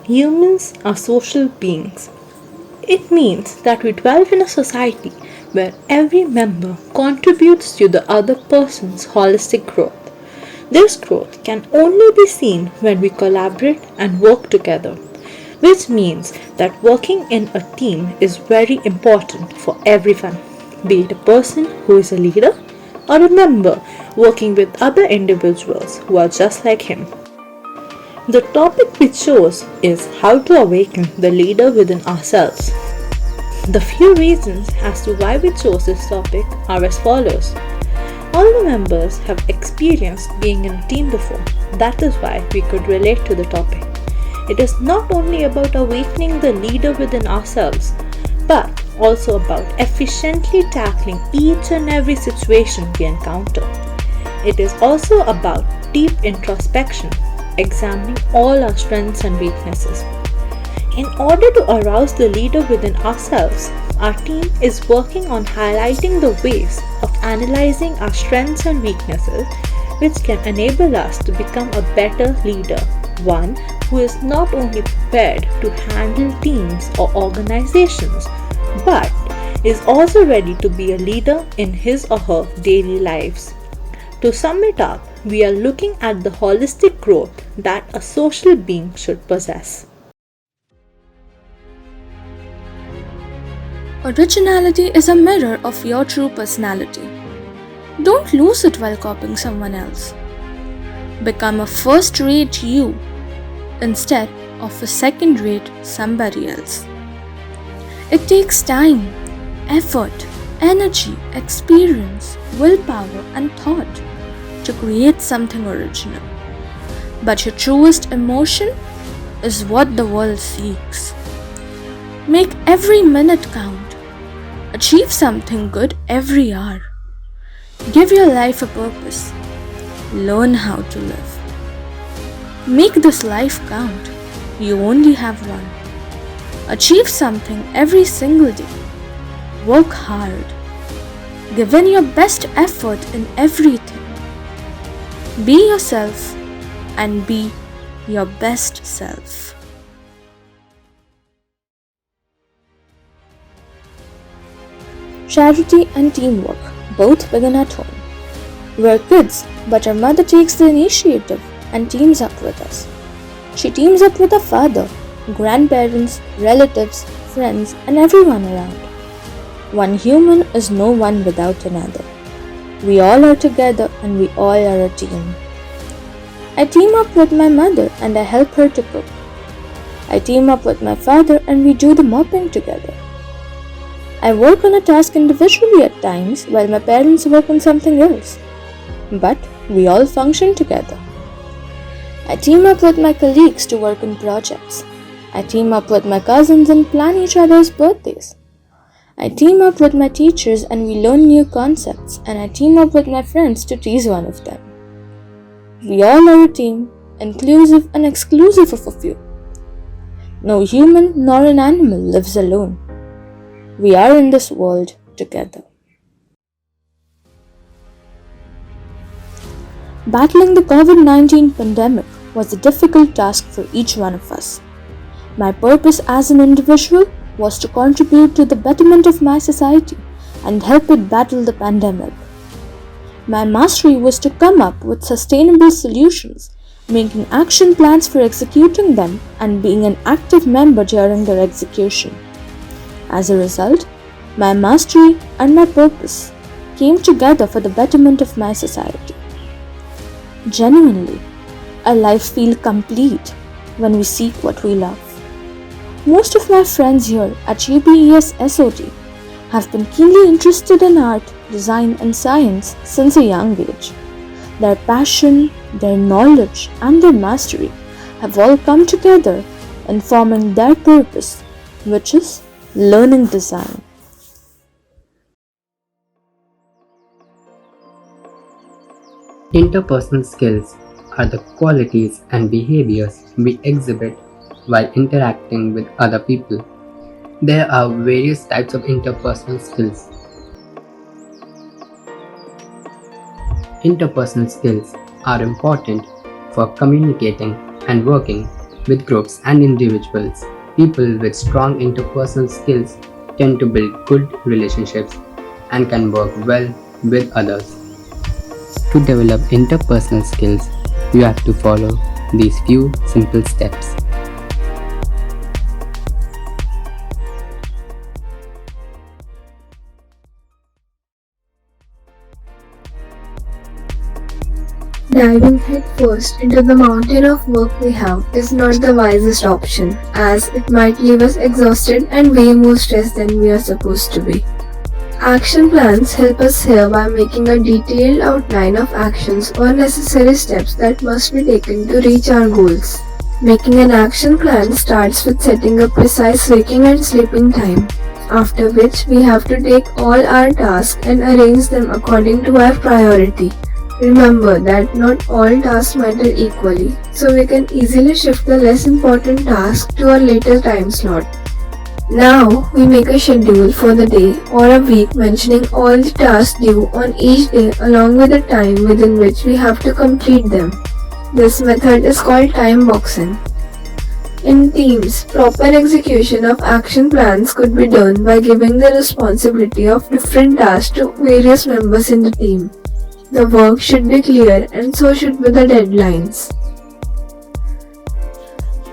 Humans are social beings. It means that we dwell in a society where every member contributes to the other person's holistic growth. This growth can only be seen when we collaborate and work together, which means that working in a team is very important for everyone, be it a person who is a leader or a member working with other individuals who are just like him. The topic we chose is how to awaken the leader within ourselves. The few reasons as to why we chose this topic are as follows. All the members have experienced being in a team before. That is why we could relate to the topic. It is not only about awakening the leader within ourselves, but also about efficiently tackling each and every situation we encounter. It is also about deep introspection, examining all our strengths and weaknesses. In order to arouse the leader within ourselves, our team is working on highlighting the ways of analyzing our strengths and weaknesses, which can enable us to become a better leader, one who is not only prepared to handle teams or organizations, but is also ready to be a leader in his or her daily lives. To sum it up, we are looking at the holistic growth that a social being should possess. Originality is a mirror of your true personality. Don't lose it while copying someone else. Become a first-rate you instead of a second-rate somebody else. It takes time, effort, energy, experience, willpower, and thought to create something original. But your truest emotion is what the world seeks. Make every minute count. Achieve something good every hour. Give your life a purpose. Learn how to live. Make this life count. You only have one. Achieve something every single day. Work hard. Give in your best effort in everything. Be yourself and be your best self. Charity and teamwork both begin at home. We're kids, but our mother takes the initiative and teams up with us. She teams up with our father, grandparents, relatives, friends, and everyone around. One human is no one without another. We all are together and we all are a team. I team up with my mother and I help her to cook. I team up with my father and we do the mopping together. I work on a task individually at times while my parents work on something else. But we all function together. I team up with my colleagues to work on projects. I team up with my cousins and plan each other's birthdays. I team up with my teachers and we learn new concepts, and I team up with my friends to tease one of them. We all are a team, inclusive and exclusive of a few. No human nor an animal lives alone. We are in this world together. Battling the COVID-19 pandemic was a difficult task for each one of us. My purpose as an individual was to contribute to the betterment of my society and help it battle the pandemic. My mastery was to come up with sustainable solutions, making action plans for executing them, and being an active member during their execution. As a result, my mastery and my purpose came together for the betterment of my society. Genuinely, our life feels complete when we seek what we love. Most of my friends here at UPES SOT have been keenly interested in art, design, and science since a young age. Their passion, their knowledge, and their mastery have all come together in forming their purpose, which is learning design. Interpersonal skills are the qualities and behaviors we exhibit while interacting with other people. There are various types of interpersonal skills. Interpersonal skills are important for communicating and working with groups and individuals. People with strong interpersonal skills tend to build good relationships and can work well with others. To develop interpersonal skills, you have to follow these few simple steps. Diving headfirst into the mountain of work we have is not the wisest option, as it might leave us exhausted and way more stressed than we are supposed to be. Action plans help us here by making a detailed outline of actions or necessary steps that must be taken to reach our goals. Making an action plan starts with setting a precise waking and sleeping time, after which we have to take all our tasks and arrange them according to our priority. Remember that not all tasks matter equally, so we can easily shift the less important task to a later time slot. Now, we make a schedule for the day or a week mentioning all the tasks due on each day along with the time within which we have to complete them. This method is called time boxing. In teams, proper execution of action plans could be done by giving the responsibility of different tasks to various members in the team. The work should be clear and so should be the deadlines.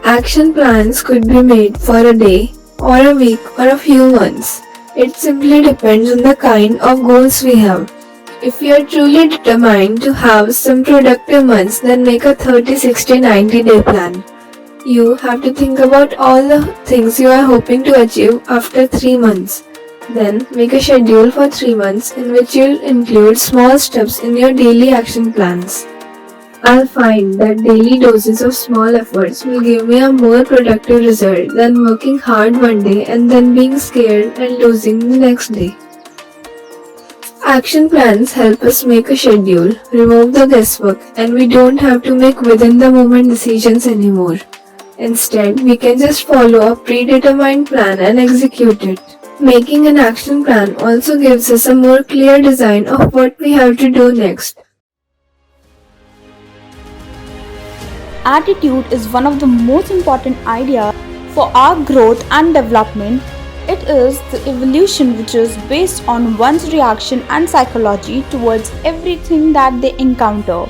Action plans could be made for a day or a week or a few months. It simply depends on the kind of goals we have. If you are truly determined to have some productive months, then make a 30, 60, 90 day plan. You have to think about all the things you are hoping to achieve after 3 months. Then make a schedule for 3 months in which you'll include small steps in your daily action plans. I'll find that daily doses of small efforts will give me a more productive result than working hard one day and then being scared and losing the next day. Action plans help us make a schedule, remove the guesswork, and we don't have to make within the moment decisions anymore. Instead, we can just follow a predetermined plan and execute it. Making an action plan also gives us a more clear design of what we have to do next. Attitude is one of the most important ideas for our growth and development. It is the evolution which is based on one's reaction and psychology towards everything that they encounter.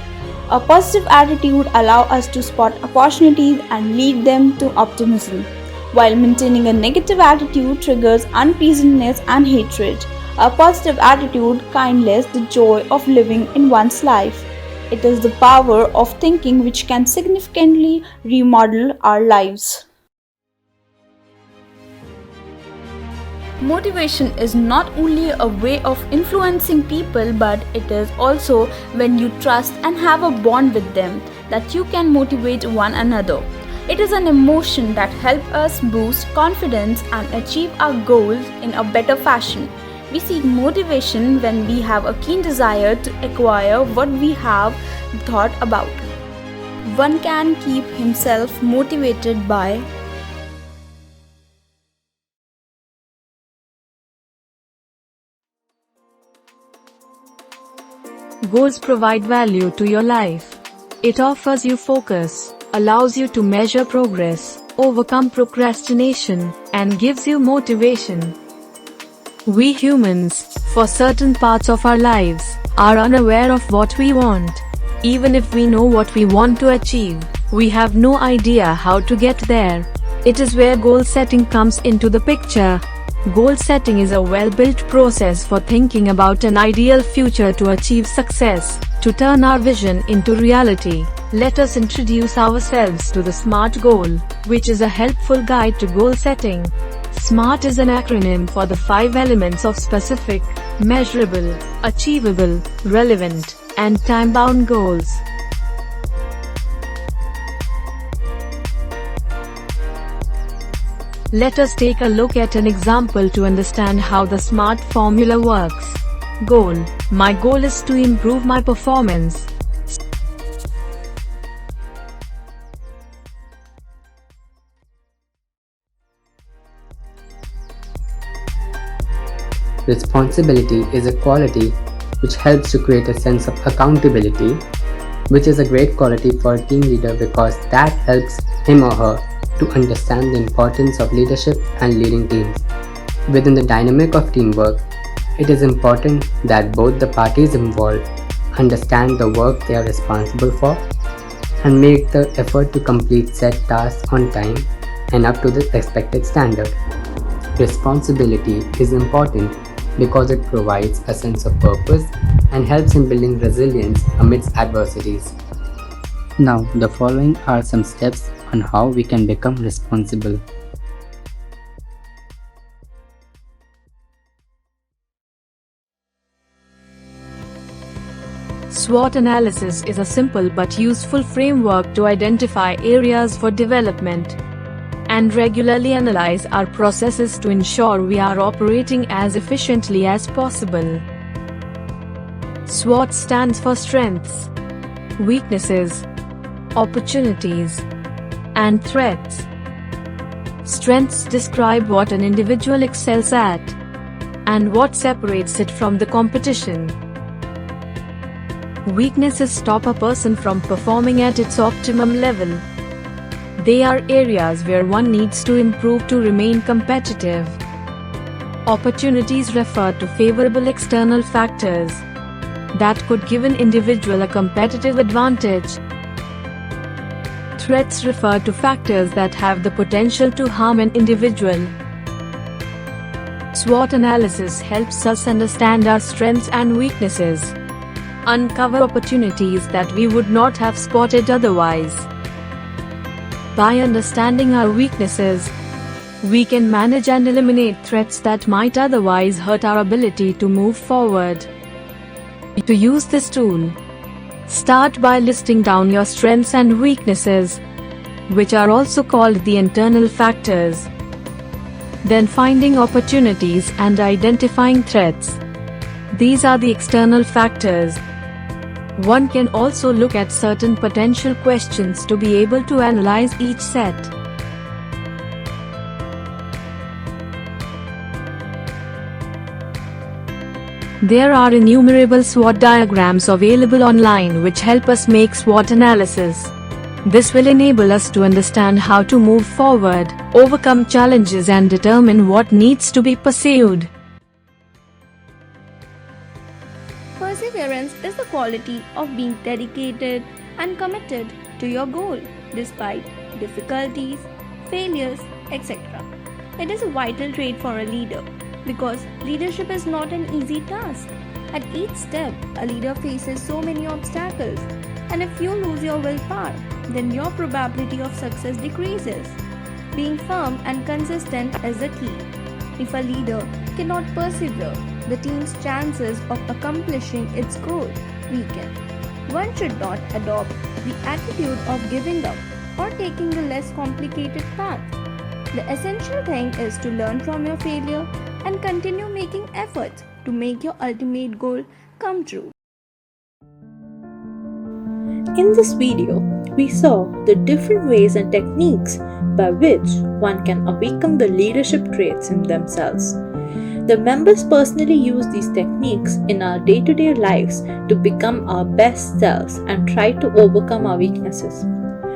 A positive attitude allows us to spot opportunities and lead them to optimism, while maintaining a negative attitude triggers unpleasantness and hatred. A positive attitude kindles the joy of living in one's life. It is the power of thinking which can significantly remodel our lives. Motivation is not only a way of influencing people, but it is also when you trust and have a bond with them that you can motivate one another. It is an emotion that helps us boost confidence and achieve our goals in a better fashion. We seek motivation when we have a keen desire to acquire what we have thought about. One can keep himself motivated by Goals provide value to your life. It offers you focus, allows you to measure progress, overcome procrastination, and gives you motivation. We humans, for certain parts of our lives, are unaware of what we want. Even if we know what we want to achieve, we have no idea how to get there. It is where goal setting comes into the picture. Goal setting is a well-built process for thinking about an ideal future to achieve success, to turn our vision into reality. Let us introduce ourselves to the SMART goal, which is a helpful guide to goal setting. SMART is an acronym for the 5 elements of specific, measurable, achievable, relevant, and time-bound goals. Let us take a look at an example to understand how the SMART formula works. Goal. My goal is to improve my performance. Responsibility is a quality which helps to create a sense of accountability which is a great quality for a team leader because that helps him or her to understand the importance of leadership and leading teams. Within the dynamic of teamwork, it is important that both the parties involved understand the work they are responsible for and make the effort to complete said tasks on time and up to the expected standard. Responsibility is important because it provides a sense of purpose and helps in building resilience amidst adversities. Now, the following are some steps on how we can become responsible. SWOT analysis is a simple but useful framework to identify areas for development and regularly analyze our processes to ensure we are operating as efficiently as possible. SWOT stands for strengths, weaknesses, opportunities, and threats. Strengths describe what an individual excels at and what separates it from the competition. Weaknesses stop a person from performing at its optimum level. They are areas where one needs to improve to remain competitive. Opportunities refer to favorable external factors that could give an individual a competitive advantage. Threats refer to factors that have the potential to harm an individual. SWOT analysis helps us understand our strengths and weaknesses, uncover opportunities that we would not have spotted otherwise. By understanding our weaknesses, we can manage and eliminate threats that might otherwise hurt our ability to move forward. To use this tool, start by listing down your strengths and weaknesses, which are also called the internal factors. Then finding opportunities and identifying threats. These are the external factors. One can also look at certain potential questions to be able to analyze each set. There are innumerable SWOT diagrams available online which help us make SWOT analysis. This will enable us to understand how to move forward, overcome challenges, and determine what needs to be pursued. Perseverance is the quality of being dedicated and committed to your goal despite difficulties, failures, etc. It is a vital trait for a leader because leadership is not an easy task. At each step, a leader faces so many obstacles, and if you lose your willpower, then your probability of success decreases. Being firm and consistent is the key. If a leader cannot persevere, the team's chances of accomplishing its goal weaken. One should not adopt the attitude of giving up or taking the less complicated path. The essential thing is to learn from your failure and continue making efforts to make your ultimate goal come true. In this video, we saw the different ways and techniques by which one can awaken the leadership traits in themselves. The members personally use these techniques in our day-to-day lives to become our best selves and try to overcome our weaknesses.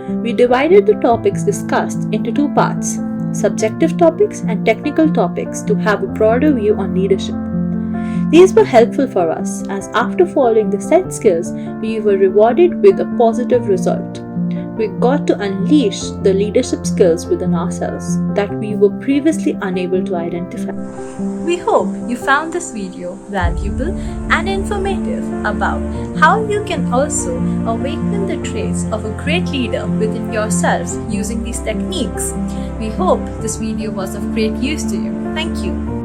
We divided the topics discussed into two parts, subjective topics and technical topics, to have a broader view on leadership. These were helpful for us as after following the set skills, we were rewarded with a positive result. We got to unleash the leadership skills within ourselves that we were previously unable to identify. We hope you found this video valuable and informative about how you can also awaken the traits of a great leader within yourselves using these techniques. We hope this video was of great use to you. Thank you.